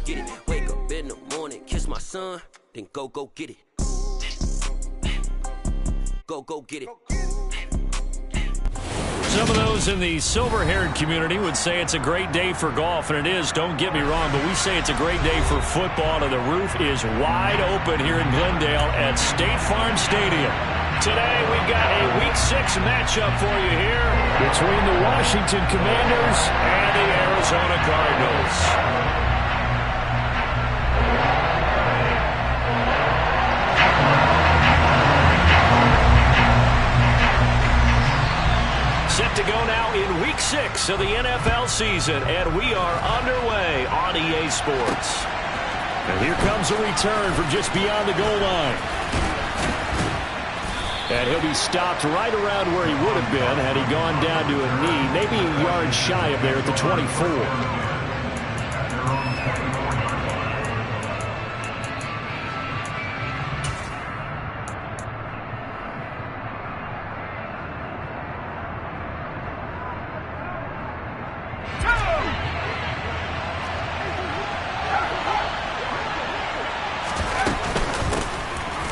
get it. Wake up in the morning, kiss my son, then go get it. Go get it. Some of those in the silver-haired community would say it's a great day for golf, and it is, don't get me wrong, but we say it's a great day for football, and the roof is wide open here in Glendale at State Farm Stadium. Today, we've got a Week 6 matchup for you here between the Washington Commanders and the Arizona Cardinals. Set to go now in Week 6 of the NFL season, and we are underway on EA Sports. And here comes a return from just beyond the goal line. And he'll be stopped right around where he would have been had he gone down to a knee, maybe a yard shy of there at the 24.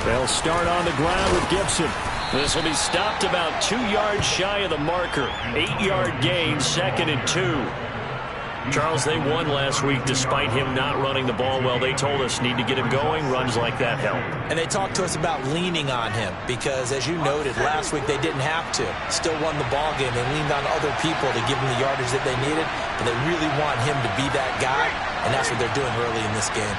They'll start on the ground with Gibson. This will be stopped about 2 yards shy of the marker. 8-yard gain, 2nd and 2. Charles, they won last week despite him not running the ball well. They told us need to get him going. Runs like that help. And they talked to us about leaning on him because, as you noted, last week they didn't have to. Still won the ball game. They leaned on other people to give them the yardage that they needed, but they really want him to be that guy, and that's what they're doing early in this game.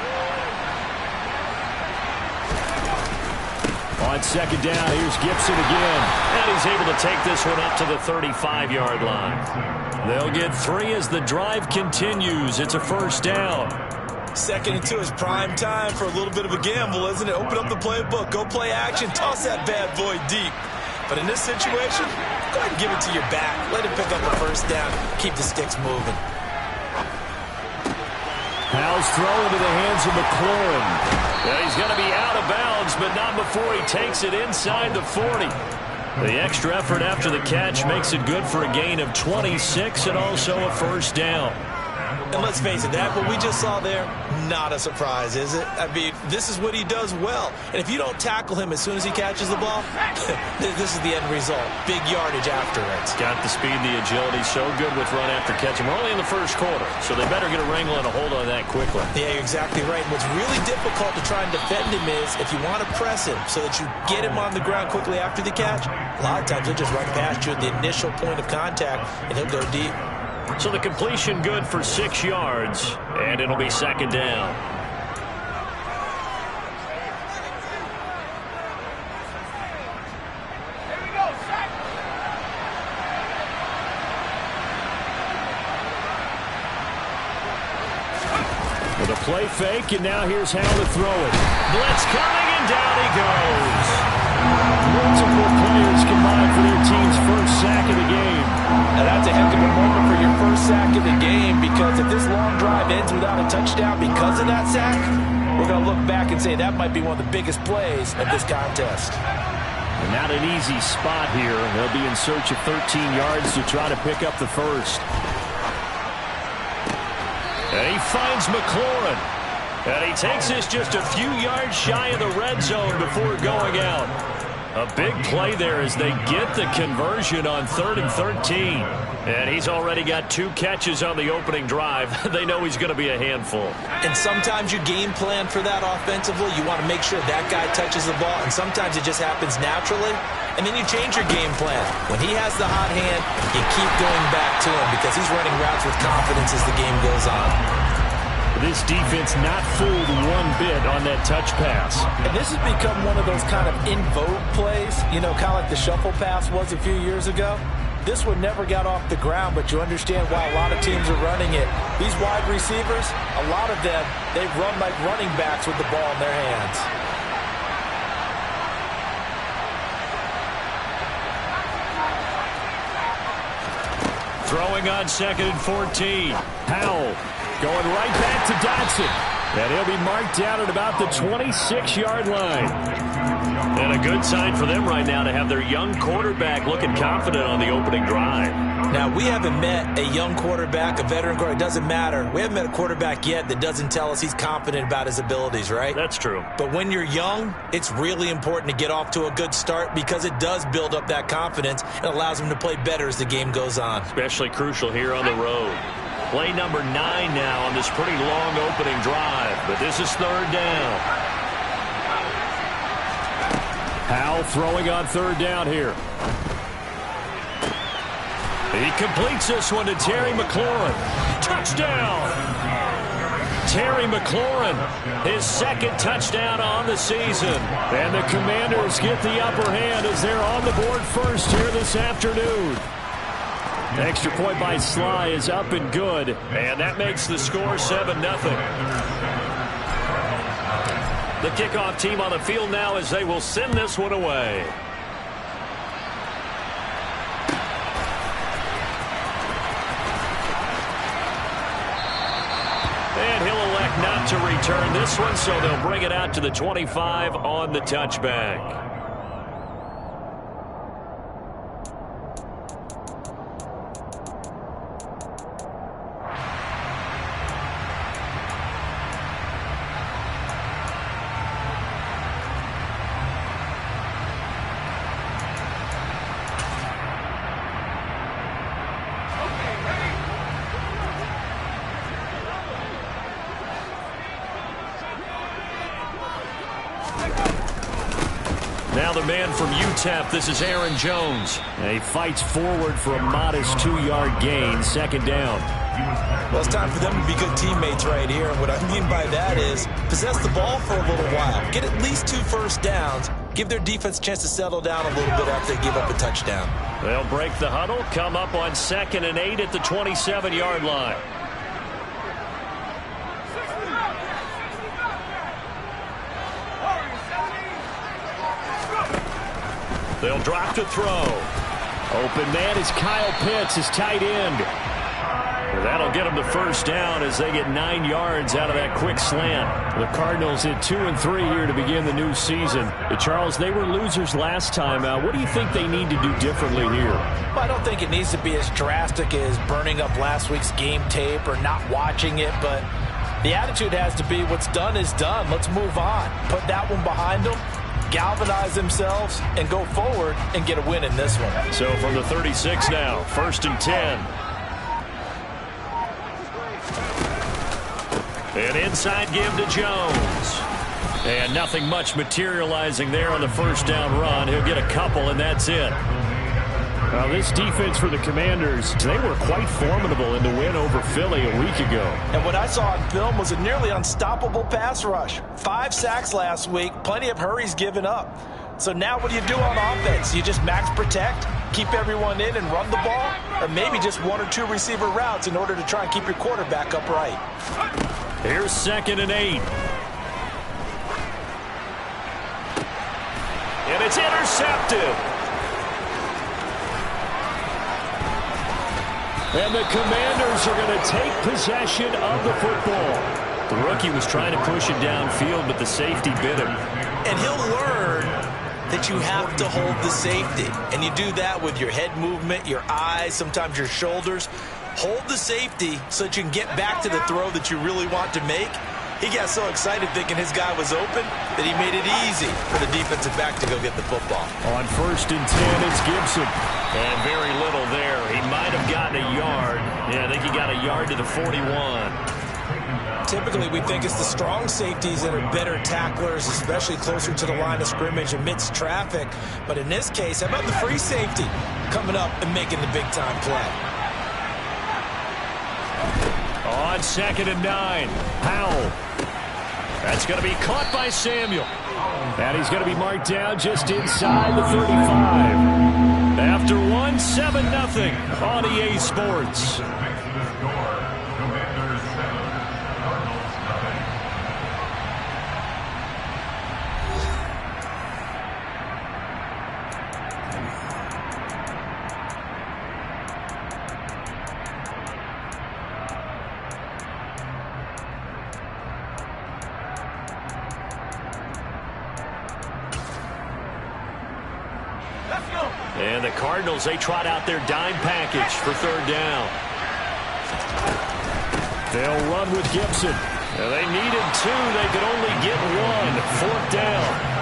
On 2nd down, here's Gibson again. And he's able to take this one up to the 35-yard line. They'll get 3 as the drive continues. It's a 1st down. 2nd and 2 is prime time for a little bit of a gamble, isn't it? Open up the playbook, go play action, toss that bad boy deep. But in this situation, go ahead and give it to your back. Let him pick up a 1st down. Keep the sticks moving. Powell's throw into the hands of McLaurin. Yeah, he's going to be out of bounds, but not before he takes it inside the 40. The extra effort after the catch makes it good for a gain of 26 and also a 1st down. And let's face it, that what we just saw there, not a surprise, is it? I mean, this is what he does well. And if you don't tackle him as soon as he catches the ball, this is the end result. Big yardage afterwards. Got the speed, the agility, so good with run after catch. We're only in the 1st quarter, so they better get a wrangle and a hold on that quickly. Yeah, you're exactly right. And what's really difficult to try and defend him is if you want to press him so that you get him on the ground quickly after the catch, a lot of times he'll just run past you at the initial point of contact, and he'll go deep. So the completion good for 6 yards, and it'll be 2nd down. With a play fake, and now here's how to throw it. Blitz coming, and down he goes. Multiple players combined for their team's 1st sack of the game. Now that's a heck of a moment for your 1st sack of the game, because if this long drive ends without a touchdown because of that sack, we're going to look back and say that might be one of the biggest plays of this contest. And not an easy spot here. They'll be in search of 13 yards to try to pick up the 1st. And he finds McLaurin. And he takes this just a few yards shy of the red zone before going out. A big play there as they get the conversion on 3rd and 13. And he's already got 2 catches on the opening drive. They know he's going to be a handful. And sometimes you game plan for that offensively. You want to make sure that guy touches the ball, and sometimes it just happens naturally. And then you change your game plan. When he has the hot hand, you keep going back to him because he's running routes with confidence as the game goes on. This defense not fooled one bit on that touch pass. And this has become one of those kind of in vogue plays, you know, kind of like the shuffle pass was a few years ago. This one never got off the ground, but you understand why a lot of teams are running it. These wide receivers, a lot of them, they run like running backs with the ball in their hands. Throwing on 2nd and 14. Powell. Going right back to Dotson. And he'll be marked down at about the 26-yard line. And a good sign for them right now to have their young quarterback looking confident on the opening drive. Now, we haven't met a young quarterback, a veteran quarterback. It doesn't matter. We haven't met a quarterback yet that doesn't tell us he's confident about his abilities, right? That's true. But when you're young, it's really important to get off to a good start because it does build up that confidence and allows him to play better as the game goes on. Especially crucial here on the road. Play number 9 now on this pretty long opening drive, but this is third down. Howell throwing on third down here. He completes this one to Terry McLaurin. Touchdown! Terry McLaurin, his second touchdown on the season. And the Commanders get the upper hand as they're on the board first here this afternoon. Extra point by Sly is up and good, and that makes the score 7-0. The kickoff team on the field now as they will send this one away. And he'll elect not to return this one, so they'll bring it out to the 25 on the touchback. Now the man from UTEP, this is Aaron Jones. And he fights forward for a modest 2-yard gain, second down. Well, it's time for them to be good teammates right here. And what I mean by that is possess the ball for a little while. Get at least 2 first downs. Give their defense a chance to settle down a little bit after they give up a touchdown. They'll break the huddle, come up on 2nd and 8 at the 27-yard line. They'll drop to throw. Open man is Kyle Pitts, his tight end. And that'll get them the first down as they get 9 yards out of that quick slant. The Cardinals hit 2 and 3 here to begin the new season. Charles, they were losers last time out. What do you think they need to do differently here? Well, I don't think it needs to be as drastic as burning up last week's game tape or not watching it, but the attitude has to be what's done is done. Let's move on. Put that one behind them. Galvanize themselves and go forward and get a win in this one. So from the 36 now, 1st and 10. An inside give to Jones. And nothing much materializing there on the first down run. He'll get a couple, and that's it. Now, this defense for the Commanders, they were quite formidable in the win over Philly a week ago. And what I saw on film was a nearly unstoppable pass rush. 5 sacks last week, plenty of hurries given up. So now what do you do on offense? You just max protect, keep everyone in and run the ball, or maybe just 1 or 2 receiver routes in order to try and keep your quarterback upright. Here's 2nd and 8. And it's intercepted. And the Commanders are going to take possession of the football. The rookie was trying to push it downfield, but the safety bit him. And he'll learn that you have to hold the safety. And you do that with your head movement, your eyes, sometimes your shoulders. Hold the safety so that you can get back to the throw that you really want to make. He got so excited thinking his guy was open that he made it easy for the defensive back to go get the football. On 1st and 10, it's Gibson. And very little there. He might have gotten a yard. Yeah, I think he got a yard to the 41. Typically, we think it's the strong safeties that are better tacklers, especially closer to the line of scrimmage amidst traffic. But in this case, how about the free safety coming up and making the big-time play? On 2nd and 9, Howell. That's going to be caught by Samuel. And he's going to be marked down just inside the 35. After 7-0 on EA Sports. And the Cardinals, they trot out their dime package for third down. They'll run with Gibson. Now they needed two. They could only get one. Fourth down.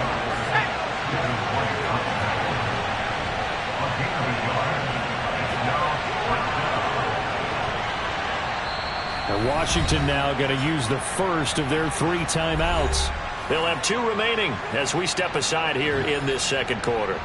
And Washington now going to use the first of their 3 timeouts. They'll have 2 remaining as we step aside here in this second quarter.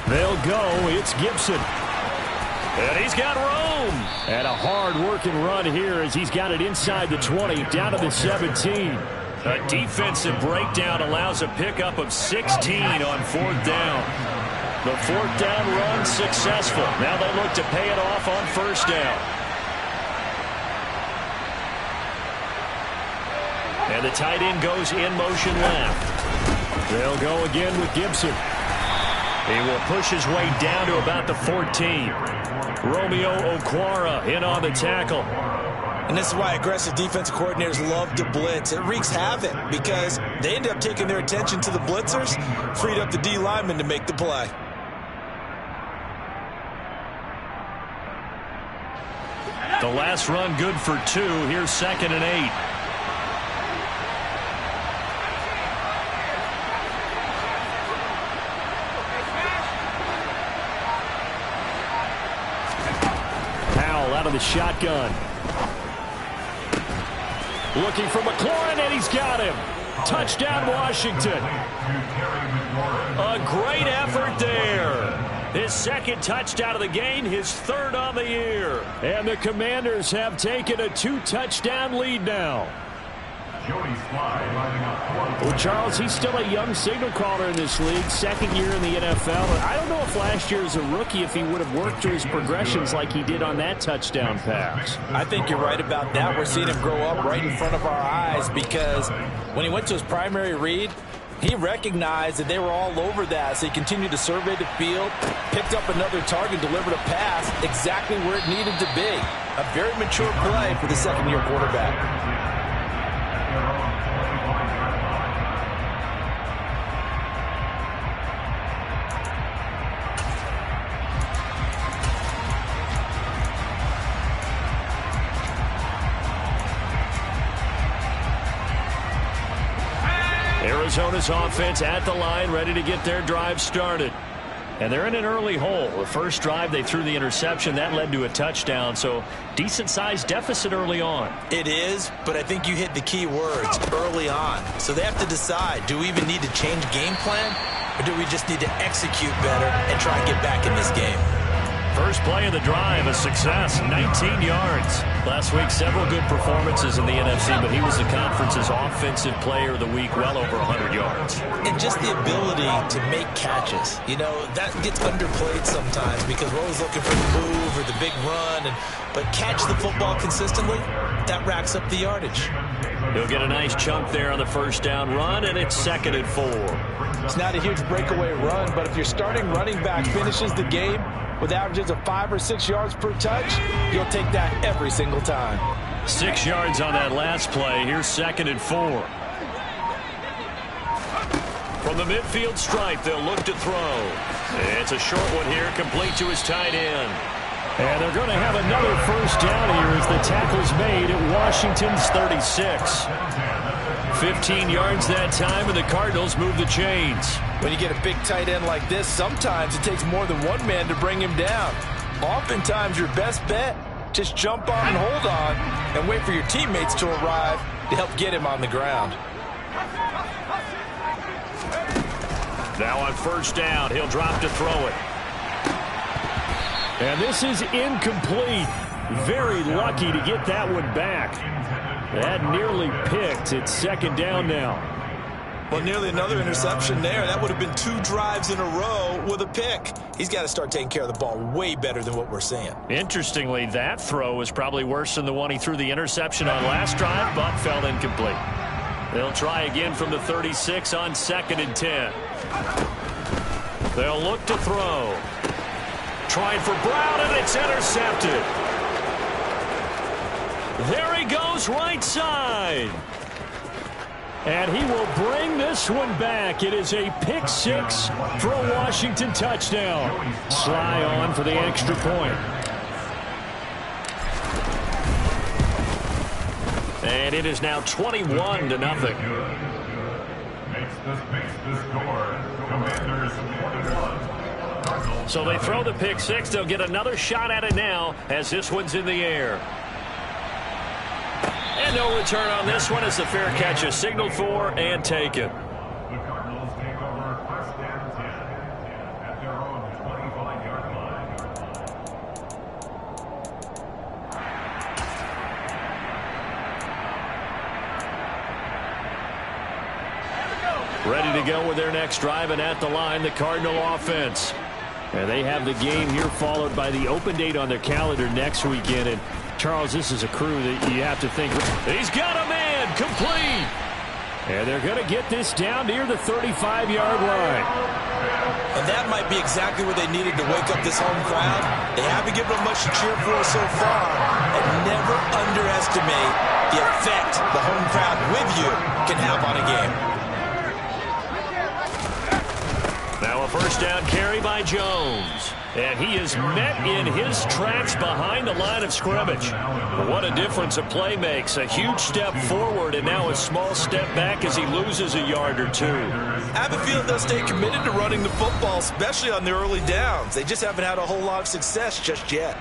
They'll go. It's Gibson. And he's got room. And a hard-working run here as he's got it inside the 20, down to the 17. A defensive breakdown allows a pickup of 16 on fourth down. The fourth down run successful. Now they look to pay it off on first down. And the tight end goes in motion left. They'll go again with Gibson. He will push his way down to about the 14. Romeo Okwara in on the tackle. And this is why aggressive defensive coordinators love to blitz. It wreaks havoc because they end up taking their attention to the blitzers, freed up the D lineman to make the play. The last run good for 2. Here's 2nd and 8. Out of the shotgun. Looking for McLaurin, and he's got him. Touchdown, Washington. A great effort there. His 2nd touchdown of the game, his 3rd on the year. And the Commanders have taken a 2-touchdown lead now. Well, Charles, he's still a young signal caller in this league, 2nd year in the NFL. I don't know if last year as a rookie, if he would have worked through his progressions like he did on that touchdown pass. I think you're right about that. We're seeing him grow up right in front of our eyes because when he went to his primary read, he recognized that they were all over that, so he continued to survey the field, picked up another target, delivered a pass exactly where it needed to be. A very mature play for the 2nd-year quarterback. Arizona's offense at the line, ready to get their drive started. And they're in an early hole. The first drive, they threw the interception. That led to a touchdown, so decent-sized deficit early on. It is, but I think you hit the key words, early on. So they have to decide, do we even need to change game plan, or do we just need to execute better and try and get back in this game? First play of the drive, a success, 19 yards. Last week, several good performances in the NFC, but he was the conference's offensive player of the week, well over 100 yards. And just the ability to make catches. You know, that gets underplayed sometimes because we're always looking for the move or the big run. But catch the football consistently, that racks up the yardage. He'll get a nice chunk there on the first down run, and it's 2nd and 4. It's not a huge breakaway run, but if your starting running back finishes the game with averages of 5 or 6 yards per touch, you'll take that every single time. 6 yards on that last play. Here's 2nd and 4. From the midfield stripe, they'll look to throw. It's a short one here, complete to his tight end. And they're going to have another first down here as the tackle's made at Washington's 36. 15 yards that time, and the Cardinals move the chains. When you get a big tight end like this, sometimes it takes more than one man to bring him down. Oftentimes, your best bet, just jump on and hold on and wait for your teammates to arrive to help get him on the ground. Now on first down, he'll drop to throw it. And this is incomplete. Very lucky to get that one back. That nearly picked. It's second down now. Well, nearly another interception there. That would have been 2 drives in a row with a pick. He's got to start taking care of the ball way better than what we're seeing. Interestingly, that throw was probably worse than the one he threw the interception on last drive, but fell incomplete. They'll try again from the 36 on 2nd and 10. They'll look to throw. Trying for Brown, and it's intercepted. There he goes, right side. And he will bring this one back. It is a pick 6 for a Washington touchdown. Sly on for the extra point. And it is now 21-0. So they throw the pick 6. They'll get another shot at it now as this one's in the air. And no return on this one as the fair catch is signaled for and taken. The Cardinals take over 1st and 10 at their own 25-yard line. Ready to go with their next drive, and at the line, the Cardinal offense. And they have the game here followed by the open date on their calendar next weekend. And Charles, this is a crew that you have to think. He's got a man complete. And they're going to get this down near the 35-yard line. And that might be exactly what they needed to wake up this home crowd. They haven't given them much to cheer for so far. And never underestimate the effect the home crowd with you can have on a game. Now a first down carry by Jones. And he is met in his tracks behind the line of scrimmage. What a difference a play makes. A huge step forward and now a small step back as he loses a yard or 2. I have a feeling they'll stay committed to running the football, especially on their early downs. They just haven't had a whole lot of success just yet.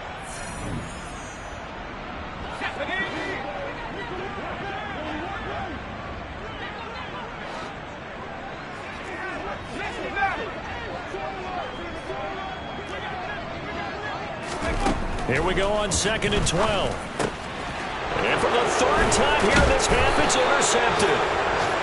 Here we go on 2nd and 12. And for the 3rd time here in this half, it's intercepted.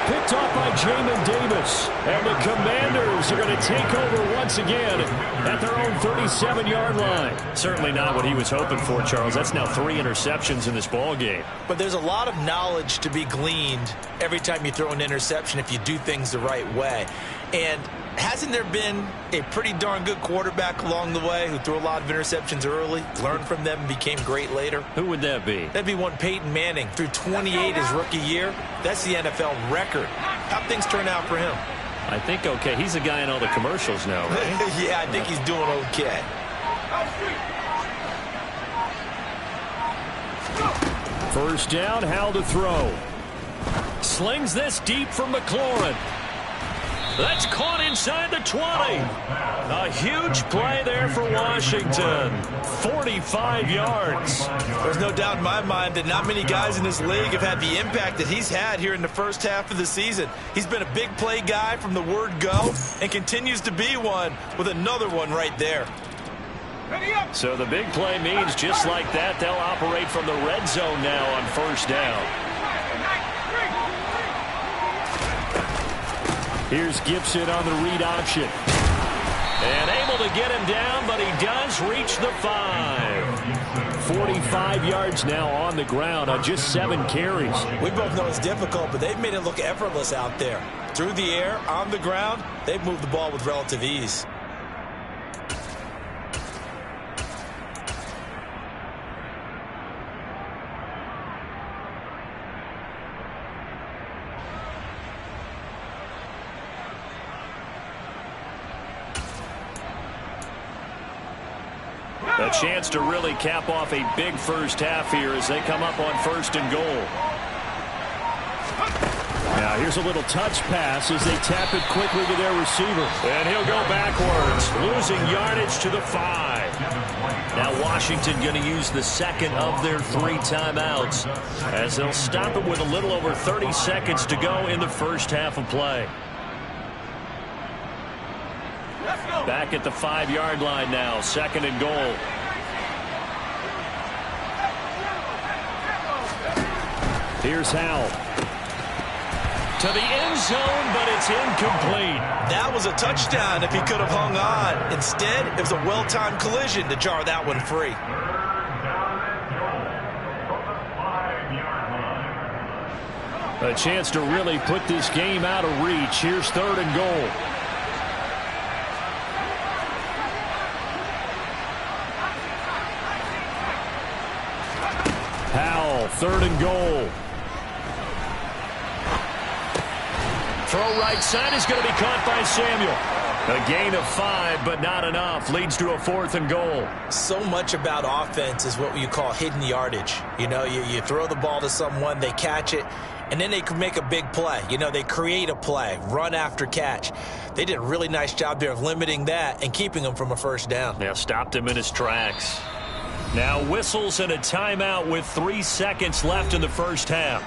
Picked off by Jamin Davis. And the Commanders are going to take over once again at their own 37-yard line. Certainly not what he was hoping for, Charles. That's now 3 interceptions in this ball game. But there's a lot of knowledge to be gleaned every time you throw an interception if you do things the right way. And hasn't there been a pretty darn good quarterback along the way who threw a lot of interceptions early, learned from them, and became great later? Who would that be? That'd be one Peyton Manning. Threw 28 his rookie year. That's the NFL record. How'd things turn out for him? I think okay. He's the guy in all the commercials now, right? Yeah, I think he's doing okay. First down, how to throw. Slings this deep from McLaurin. That's caught inside the 20. A huge play there for Washington. 45 yards. There's no doubt in my mind that not many guys in this league have had the impact that he's had here in the first half of the season. He's been a big play guy from the word go and continues to be one with another one right there. So the big play means just like that, they'll operate from the red zone now on first down. Here's Gibson on the read option. And able to get him down, but he does reach the 5. 45 yards now on the ground on just 7 carries. We both know it's difficult, but they've made it look effortless out there. Through the air, on the ground, they've moved the ball with relative ease. A chance to really cap off a big first half here as they come up on 1st and goal. Now here's a little touch pass as they tap it quickly to their receiver. And he'll go backwards, losing yardage to the 5. Now Washington going to use the second of their 3 timeouts as they'll stop it with a little over 30 seconds to go in the first half of play. Back at the 5-yard line now, 2nd and goal. Here's Howell. To the end zone, but it's incomplete. That was a touchdown if he could have hung on. Instead, it was a well-timed collision to jar that one free. A chance to really put this game out of reach. Here's 3rd and goal. Howell, 3rd and goal. Throw right side is going to be caught by Samuel. A gain of 5, but not enough. Leads to a 4th and goal. So much about offense is what you call hidden yardage. You know, you throw the ball to someone, they catch it, and then they can make a big play. You know, they create a play, run after catch. They did a really nice job there of limiting that and keeping him from a first down. Yeah, stopped him in his tracks. Now whistles and a timeout with 3 seconds left in the first half.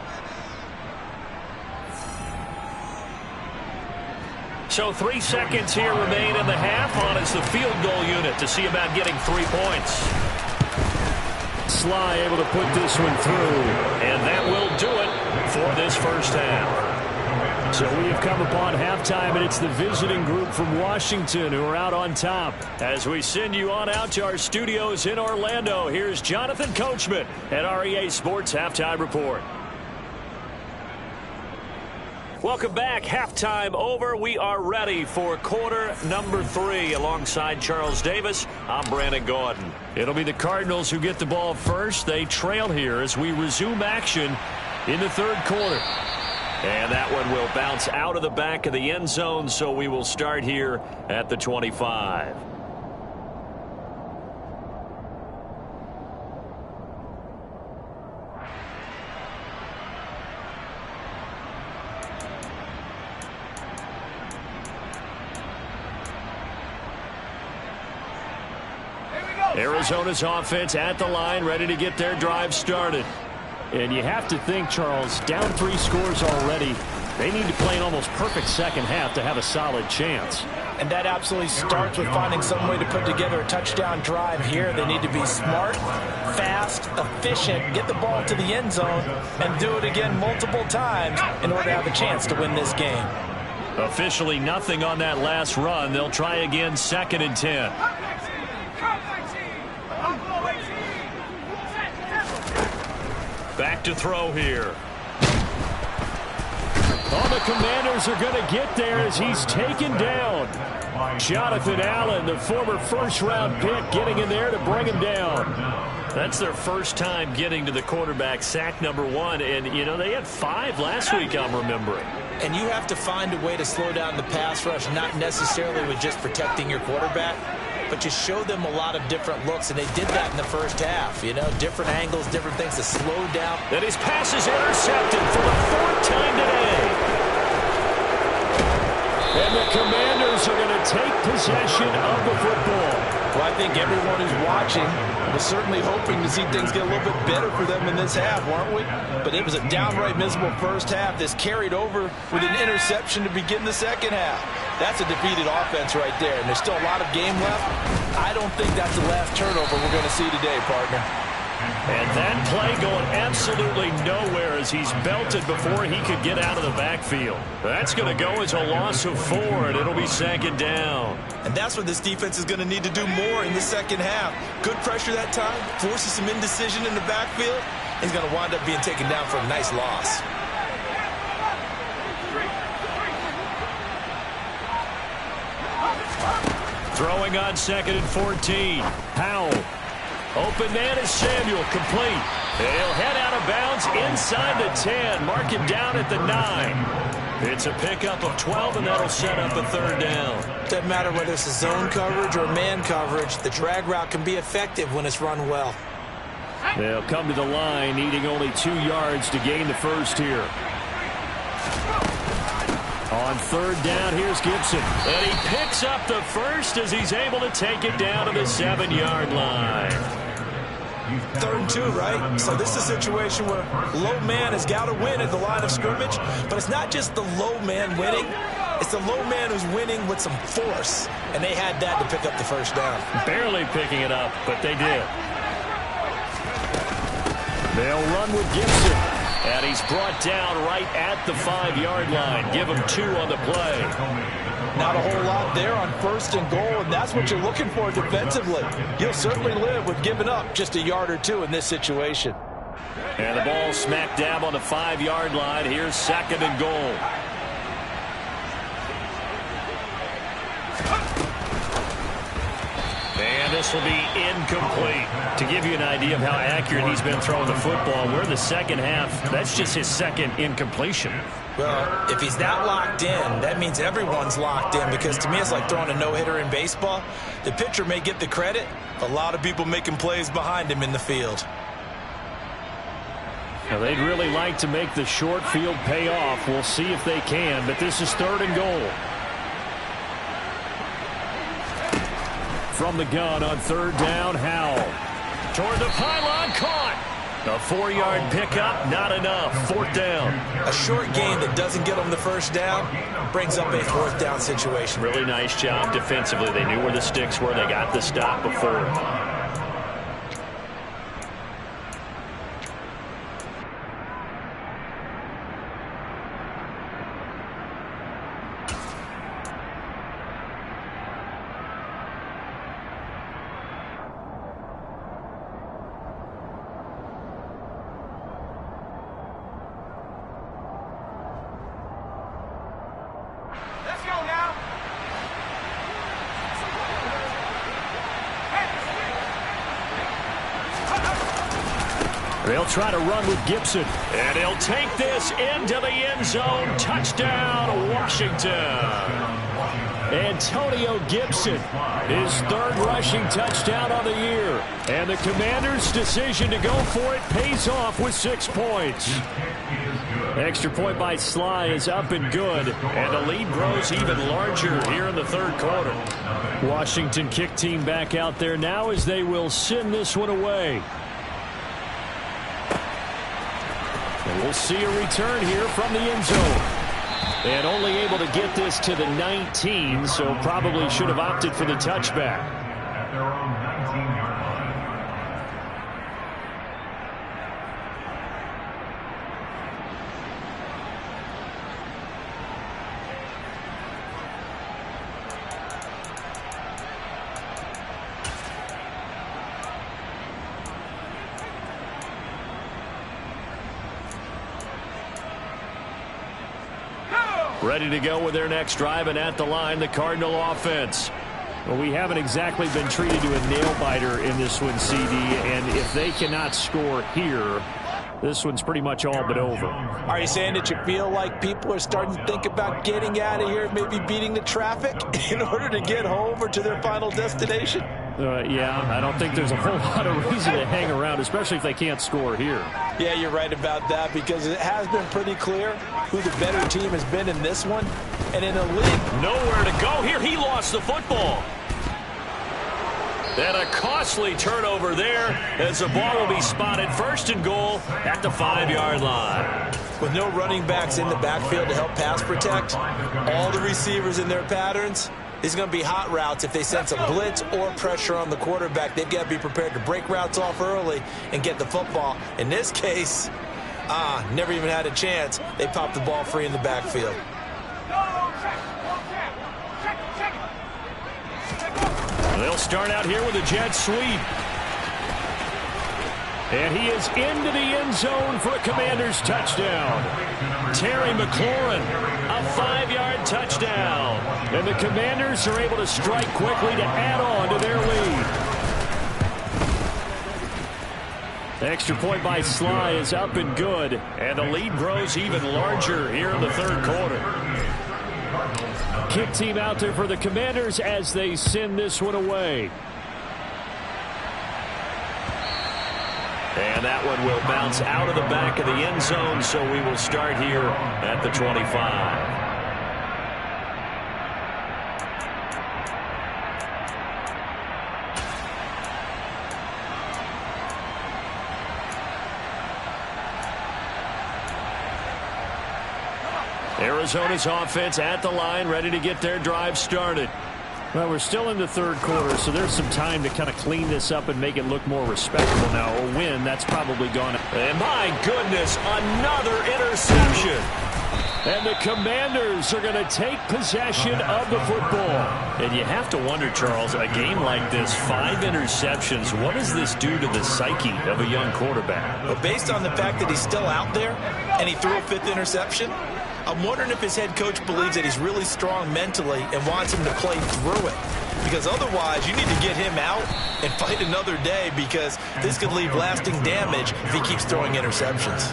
So 3 seconds here remain in the half. On is the field goal unit to see about getting 3 points. Sly able to put this one through, and that will do it for this first half. So we have come upon halftime, and it's the visiting group from Washington who are out on top. As we send you on out to our studios in Orlando, here's Jonathan Coachman at REA Sports Halftime Report. Welcome back. Halftime over. We are ready for quarter number 3. Alongside Charles Davis, I'm Brandon Gordon. It'll be the Cardinals who get the ball first. They trail here as we resume action in the 3rd quarter. And that one will bounce out of the back of the end zone, so we will start here at the 25. Arizona's offense at the line, ready to get their drive started. And you have to think, Charles, down 3 scores already. They need to play an almost perfect second half to have a solid chance. And that absolutely starts with finding some way to put together a touchdown drive here. They need to be smart, fast, efficient, get the ball to the end zone, and do it again multiple times in order to have a chance to win this game. Officially nothing on that last run. They'll try again 2nd and 10. Back to throw here. Oh, the Commanders are going to get there as he's taken down. Jonathan Allen, the former first-round pick, getting in there to bring him down. That's their first time getting to the quarterback, sack number 1. And, you know, they had 5 last week, I'm remembering. And you have to find a way to slow down the pass rush, not necessarily with just protecting your quarterback, but you show them a lot of different looks, and they did that in the first half. You know, different angles, different things to slow down. Then his pass is intercepted for the 4th time today. And the Commanders are going to take possession of the football. Well, I think everyone who's watching was certainly hoping to see things get a little bit better for them in this half, weren't we? But it was a downright miserable first half. This carried over with an interception to begin the second half. That's a defeated offense right there, and there's still a lot of game left. I don't think that's the last turnover we're going to see today, partner. And that play going absolutely nowhere as he's belted before he could get out of the backfield. That's going to go as a loss of 4, and it'll be 2nd down. And that's what this defense is going to need to do more in the second half. Good pressure that time, forces some indecision in the backfield. He's going to wind up being taken down for a nice loss. Throwing on 2nd and 14. Howell. Open man is Samuel, complete. He'll head out of bounds inside the 10. Mark him down at the 9. It's a pickup of 12, and that'll set up a 3rd down. Doesn't matter whether it's a zone coverage or man coverage. The drag route can be effective when it's run well. They'll come to the line, needing only 2 yards to gain the first here. On 3rd down, here's Gibson. And he picks up the first as he's able to take it down to the 7-yard line. 3rd and 2, right? So this is a situation where low man has got to win at the line of scrimmage, but it's not just the low man winning. It's the low man who's winning with some force, and they had that to pick up the first down. Barely picking it up, but they did. They'll run with Gibson. And he's brought down right at the 5-yard line. Give him 2 on the play. Not a whole lot there on 1st and goal, and that's what you're looking for defensively. You'll certainly live with giving up just a yard or 2 in this situation. And the ball smack dab on the 5-yard line. Here's 2nd and goal. And this will be incomplete. To give you an idea of how accurate he's been throwing the football, we're in the second half. That's just his 2nd incompletion. Well, if he's that locked in, that means everyone's locked in, because to me it's like throwing a no-hitter in baseball. The pitcher may get the credit, a lot of people making plays behind him in the field. Now, they'd really like to make the short field pay off. We'll see if they can, but this is 3rd and goal. From the gun on 3rd down, Howell. Toward the pylon, caught. A 4-yard pickup, not enough. 4th down. A short gain that doesn't get them the 1st down brings up a 4th down situation. Really nice job defensively. They knew where the sticks were. They got the stop before. They'll try to run with Gibson. And he'll take this into the end zone. Touchdown, Washington. Antonio Gibson, his 3rd rushing touchdown of the year. And the Commanders' decision to go for it pays off with 6 points. Extra point by Sly is up and good. And the lead grows even larger here in the 3rd quarter. Washington kick team back out there now as they will send this one away. And we'll see a return here from the end zone. And only able to get this to the 19, so probably should have opted for the touchback. At their own 19-yard line. Ready to go with their next drive, and at the line, the Cardinal offense. Well, we haven't exactly been treated to a nail-biter in this one, CD, and if they cannot score here, this one's pretty much all but over. Are you saying that you feel like people are starting to think about getting out of here, maybe beating the traffic in order to get home or to their final destination? Yeah, I don't think there's a whole lot of reason to hang around, especially if they can't score here. Yeah, you're right about that, because it has been pretty clear who the better team has been in this one. And in a league, nowhere to go here. He lost the football. And a costly turnover there as the ball will be spotted 1st and goal at the 5-yard line. With no running backs in the backfield to help pass protect, all the receivers in their patterns, these are going to be hot routes. If they sense a blitz or pressure on the quarterback, they've got to be prepared to break routes off early and get the football. In this case, never even had a chance. They popped the ball free in the backfield. They'll start out here with a jet sweep. And he is into the end zone for a Commanders touchdown. Terry McLaurin, a 5-yard touchdown. And the Commanders are able to strike quickly to add on to their lead. Extra point by Sly is up and good. And the lead grows even larger here in the 3rd quarter. Kick team out there for the Commanders as they send this one away. And that one will bounce out of the back of the end zone, so we will start here at the 25. Arizona's offense at the line, ready to get their drive started. Well, we're still in the third quarter, so there's some time to kind of clean this up and make it look more respectable now. A win, that's probably gone. And my goodness, another interception. And the Commanders are going to take possession of the football. And you have to wonder, Charles, a game like this, 5 interceptions, what does this do to the psyche of a young quarterback? Well, based on the fact that he's still out there and he threw a 5th interception, I'm wondering if his head coach believes that he's really strong mentally and wants him to play through it. Because otherwise, you need to get him out and fight another day, because this could leave lasting damage if he keeps throwing interceptions.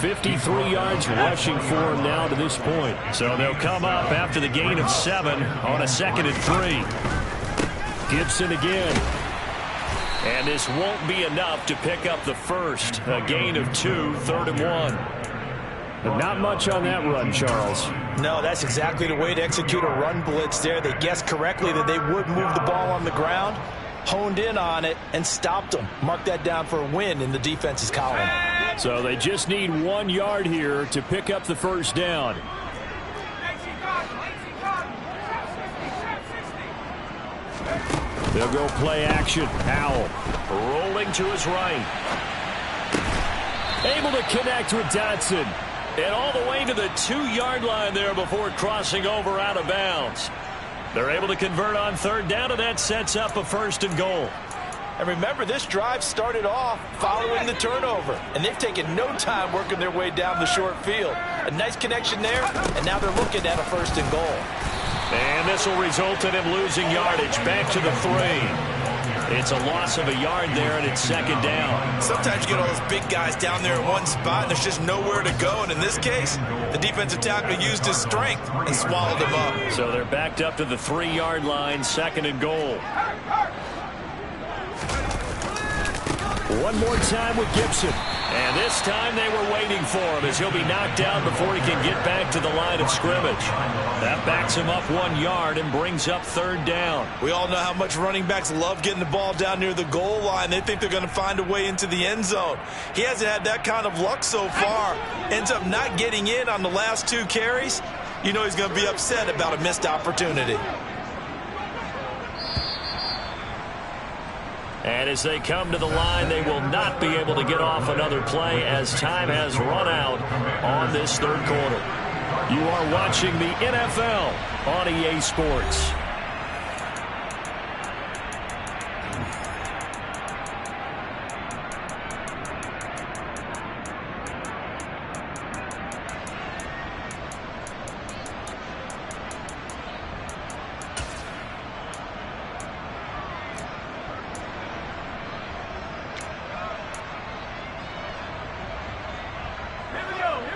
53 yards rushing for him now to this point. So they'll come up after the gain of 7 on a 2nd and 3. Gibson again. And this won't be enough to pick up the first. A gain of 2, 3rd and 1. But not much on that run, Charles. No, that's exactly the way to execute a run blitz there. They guessed correctly that they would move the ball on the ground, honed in on it, and stopped them. Mark that down for a win in the defense's column. So they just need 1 yard here to pick up the first down. They'll go play action. Howell rolling to his right. Able to connect with Dotson. And all the way to the 2-yard line there before crossing over out of bounds. They're able to convert on 3rd down, and that sets up a 1st and goal. And remember, this drive started off following the turnover, and they've taken no time working their way down the short field. A nice connection there, and now they're looking at a 1st and goal. And this will result in him losing yardage back to the 3. It's a loss of a yard there, and it's 2nd down. Sometimes you get all those big guys down there in one spot, and there's just nowhere to go. And in this case, the defensive tackle used his strength and swallowed him up. So they're backed up to the 3-yard line, 2nd and goal. One more time with Gibson. And this time they were waiting for him, as he'll be knocked down before he can get back to the line of scrimmage. That backs him up 1 yard and brings up 3rd down. We all know how much running backs love getting the ball down near the goal line. They think they're going to find a way into the end zone. He hasn't had that kind of luck so far. Ends up not getting in on the last 2 carries. You know he's going to be upset about a missed opportunity. And as they come to the line, they will not be able to get off another play as time has run out on this 3rd quarter. You are watching the NFL on EA Sports.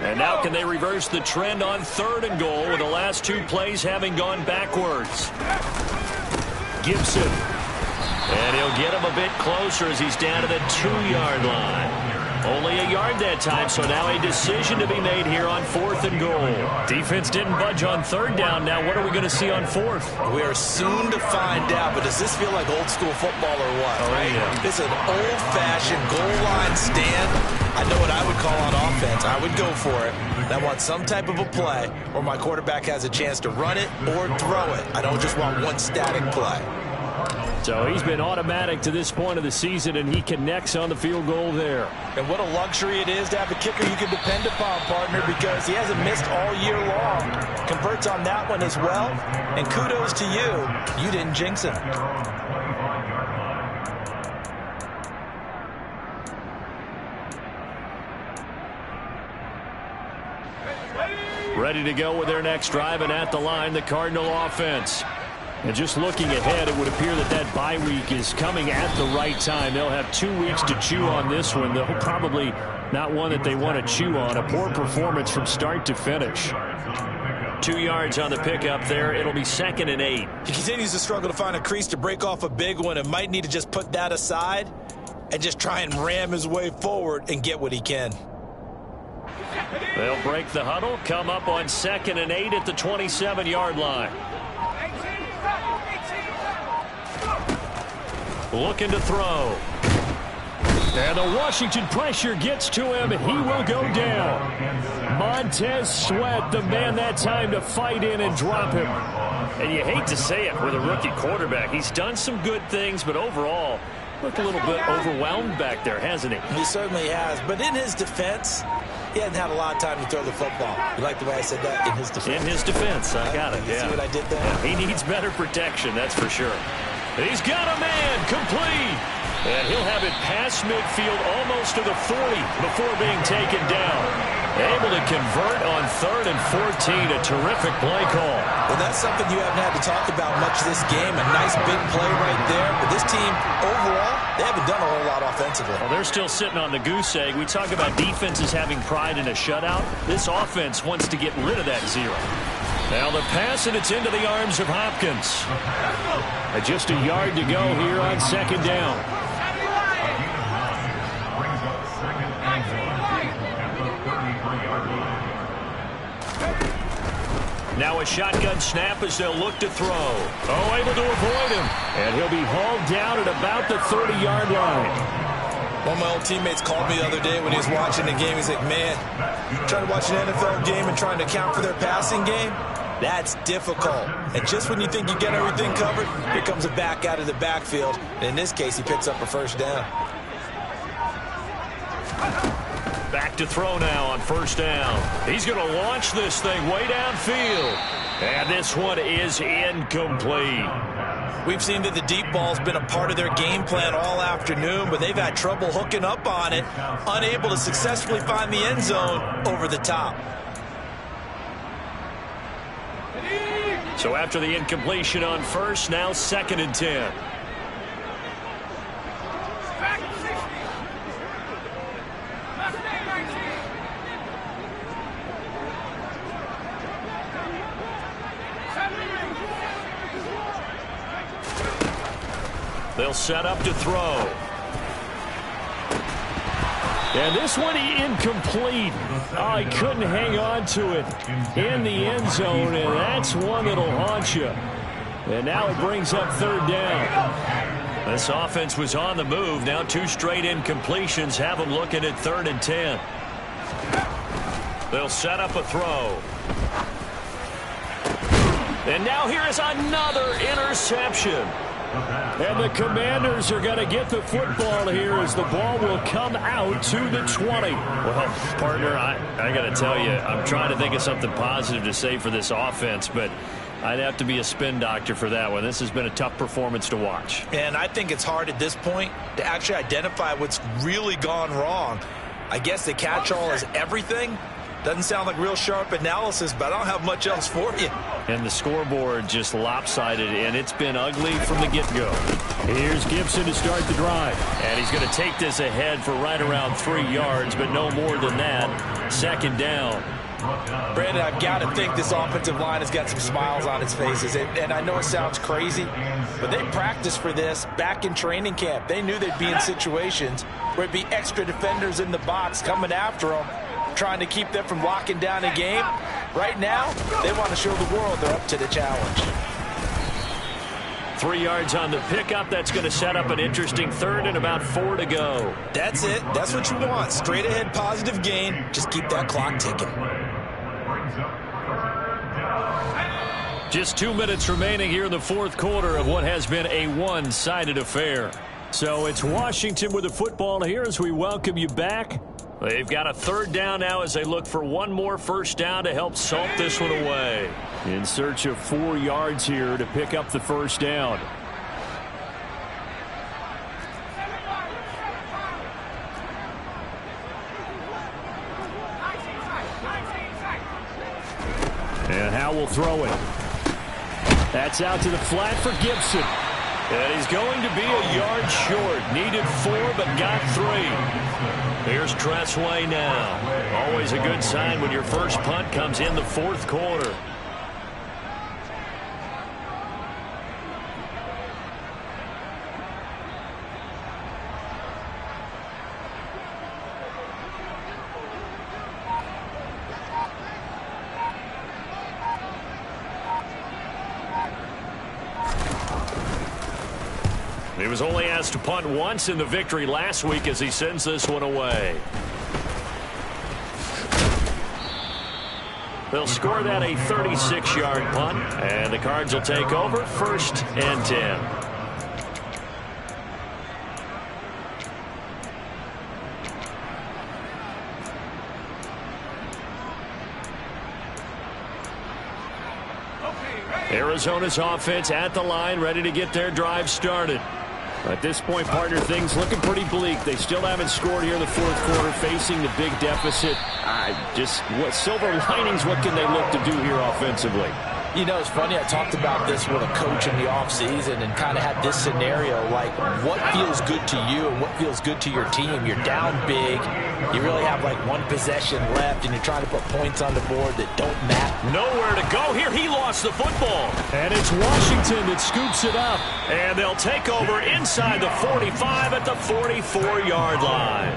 And now can they reverse the trend on 3rd and goal with the last 2 plays having gone backwards? Gibson. And he'll get him a bit closer as he's down to the 2-yard line. Only a yard that time, so now a decision to be made here on 4th and goal. Defense didn't budge on 3rd down. Now what are we going to see on 4th? We are soon to find out, but does this feel like old school football or what? Oh, right? Yeah. This is an old-fashioned goal line stand. I know what I would call on offense. I would go for it. And I want some type of a play where my quarterback has a chance to run it or throw it. I don't just want one static play. So he's been automatic to this point of the season, and he connects on the field goal there. And what a luxury it is to have a kicker you can depend upon, partner, because he hasn't missed all year long. Converts on that one as well. And kudos to you. You didn't jinx him. Ready to go with their next drive, and at the line, the Cardinal offense. And just looking ahead, it would appear that that bye week is coming at the right time. They'll have 2 weeks to chew on this one. They'll probably not one that they want to chew on. A poor performance from start to finish. 2 yards on the pickup there. It'll be 2nd and 8. He continues to struggle to find a crease to break off a big one, and might need to just put that aside and just try and ram his way forward and get what he can. They'll break the huddle, come up on 2nd and 8 at the 27-yard line. Looking to throw. And the Washington pressure gets to him. He will go down. Montez Sweat, the man that time to fight in and drop him. And you hate to say it with a rookie quarterback. He's done some good things, but overall, looked a little bit overwhelmed back there, hasn't he? He certainly has. But in his defense, he hasn't had a lot of time to throw the football. You like the way I said that? In his defense. In his defense. I got it, You see what I did there? Yeah, he needs better protection, that's for sure. He's got a man complete. And he'll have it past midfield almost to the 40 before being taken down. Able to convert on 3rd and 14. A terrific play call. Well, that's something you haven't had to talk about much this game. A nice big play right there. But this team, overall, they haven't done a whole lot offensively. Well, they're still sitting on the goose egg. We talk about defenses having pride in a shutout. This offense wants to get rid of that 0. Now the pass, and it's into the arms of Hopkins. Just a yard to go here on 2nd down. Now a shotgun snap as they'll look to throw. Oh, able to avoid him. And he'll be hauled down at about the 30-yard line. One of my old teammates called me the other day when he was watching the game. He's like, man, trying to watch an NFL game and trying to account for their passing game, that's difficult. And just when you think you get everything covered, here comes a back out of the backfield. And in this case, he picks up a 1st down. Back to throw now on 1st down. He's going to launch this thing way downfield. And this one is incomplete. We've seen that the deep ball's been a part of their game plan all afternoon, but they've had trouble hooking up on it, unable to successfully find the end zone over the top. So after the incompletion on 1st, now 2nd and 10. They'll set up to throw. And this one incomplete. Oh, he couldn't hang on to it in the end zone, and that's one that'll haunt you. And now it brings up 3rd down. This offense was on the move. Now 2 straight incompletions have them looking at 3rd and 10. They'll set up a throw. And now here is another interception. And the Commanders are going to get the football here as the ball will come out to the 20. Well, partner, I got to tell you, I'm trying to think of something positive to say for this offense, but I'd have to be a spin doctor for that one. This has been a tough performance to watch. And I think it's hard at this point to actually identify what's really gone wrong. I guess the catch-all is everything. Doesn't sound like real sharp analysis, but I don't have much else for you. And the scoreboard just lopsided, and it's been ugly from the get-go. Here's Gibson to start the drive. And he's going to take this ahead for right around 3 yards, but no more than that. 2nd down. Brandon, I've got to think this offensive line has got some smiles on its faces. And I know it sounds crazy, but they practiced for this back in training camp. They knew they'd be in situations where it'd be extra defenders in the box coming after them, trying to keep them from locking down a game. Right now, they want to show the world they're up to the challenge. 3 yards on the pickup. That's going to set up an interesting 3rd and about 4 to go. That's it. That's what you want. Straight ahead positive gain. Just keep that clock ticking. Just 2 minutes remaining here in the 4th quarter of what has been a one-sided affair. So it's Washington with the football here as we welcome you back. They've got a 3rd down now as they look for one more 1st down to help salt this one away. In search of 4 yards here to pick up the 1st down. And Howe will throw it. That's out to the flat for Gibson. And he's going to be a yard short. Needed 4, but got 3. Here's Tressway now. Always a good sign when your first punt comes in the 4th quarter. He was only asked to punt once in the victory last week as he sends this one away. They'll score that a 36-yard punt, and the Cards will take over 1st and 10. Arizona's offense at the line, ready to get their drive started. At this point, partner, things looking pretty bleak. They still haven't scored here in the 4th quarter, facing the big deficit. What silver linings, what can they look to do here offensively? You know, it's funny, I talked about this with a coach in the offseason and kind of had this scenario, like what feels good to you and what feels good to your team. You're down big, you really have like one possession left, and you're trying to put points on the board that don't matter. Nowhere to go here. He lost the football. And it's Washington that scoops it up. And they'll take over inside the 45 at the 44-yard line.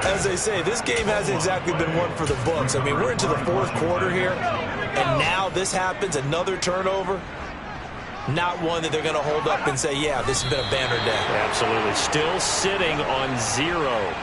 As they say, this game hasn't exactly been one for the books. I mean, we're into the 4th quarter here, and now this happens, another turnover. Not one that they're going to hold up and say, yeah, this has been a banner day. Absolutely. Still sitting on 0.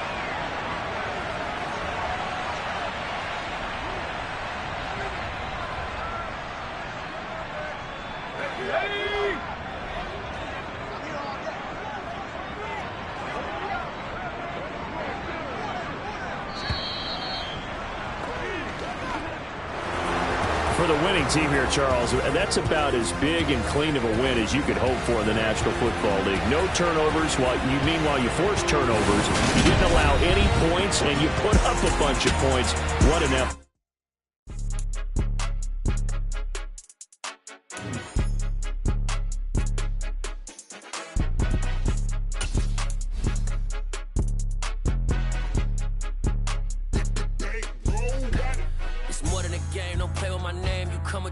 For the winning team here, Charles, that's about as big and clean of a win as you could hope for in the National Football League. No turnovers. Meanwhile, you forced turnovers. You didn't allow any points, and you put up a bunch of points. What an effort.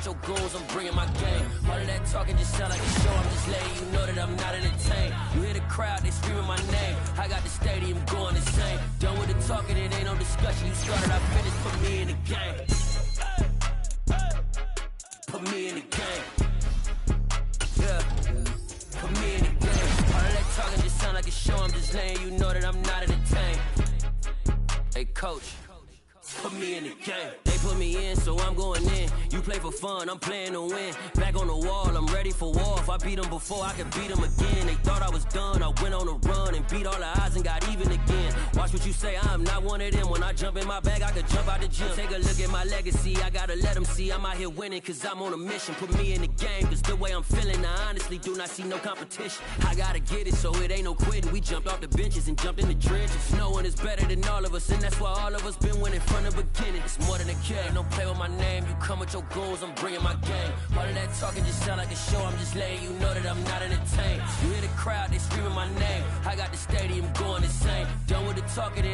Your goals, I'm bringing my game. All of that talking just sound like a show. I'm just letting you know that I'm not entertained. You hear the crowd, they screaming my name. I got the stadium going insane. Done with the talking, it ain't no discussion. You started, I finished. Put me in the game. Put me in the game. Yeah. Put me in the game. All of that talking just sound like a show. I'm just letting you know that I'm not entertained. Hey, coach. Put me in the game. They put me in, so I'm going in. You play for fun, I'm playing to win. Back on the wall, I'm ready for war. If I beat them before, I can beat them again. They thought I was done, I went on a run and beat all the odds and got even again. Watch what you say, I'm not one of them. When I jump in my bag, I could jump out the gym. Take a look at my legacy, I gotta let them see I'm out here winning, cause I'm on a mission. Put me in the game, cause the way I'm feeling, I honestly do not see no competition. I gotta get it, so it ain't no quitting. We jumped off the benches and jumped in the trenches. No one is better than all of us, and that's why all of us been winning from the beginning. It's more than a game, don't play with my name. You come with your goals, I'm bringing my game. All of that talking just sound like a show. I'm just letting you know that I'm not entertained. You hear the crowd, they screaming my name. I got the stadium going insane. Done with the talking.